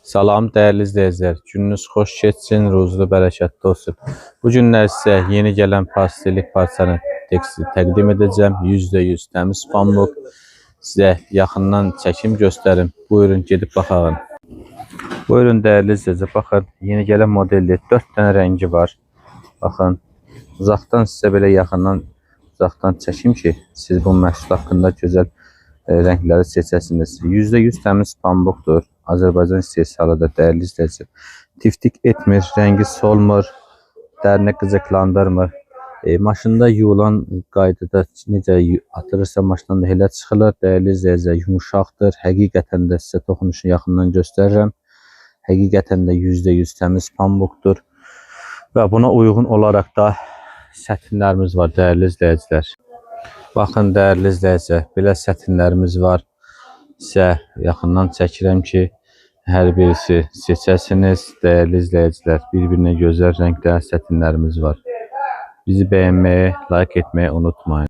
Salam dəyərli izləyicilər, gününüz xoş keçsin, ruzlu, bərəkətli olsun. Bu günlər sizə yeni gələn pastelik parçanı təqdim edəcəm. %100 təmiz pambıq. Sizə yaxından çəkim göstərim. Buyurun, gedib baxın. Buyurun dəyərli izləyicilər, baxın, yeni gələn modeldə 4 dənə rəngi var. Baxın, uzaqdan sizə belə yaxından çəkim ki, siz bu məhsul haqqında gözəl rəngləri seçəsiniz. %100 təmiz pambıqdır. Azərbaycan istehsalıdır dəyərli izləyicilər. Tiftik etmir, rəngi solmur, dərini qıcıqlandırmır. Maşında yuyulan qaydada necə atırırsa maşından da elə çıxılır. Dəyərli izləyicilər, yumuşaqdır. Həqiqətən də sizə toxunuşunu yaxından göstərirəm. Həqiqətən də %100 təmiz pambıqdır. Və buna uyğun olaraq da sətinlərimiz var dəyərli izləyicilər. Baxın dəyərli izləyicilər, belə sətinlərimiz var. Sizə yaxından çəkirəm ki, hər birisi seçəsiniz. Dəyərli izləyicilər, bir-birinə gözəl rəngdə sətinlərimiz var. Bizi bəyənməyi, like etməyi unutmayın.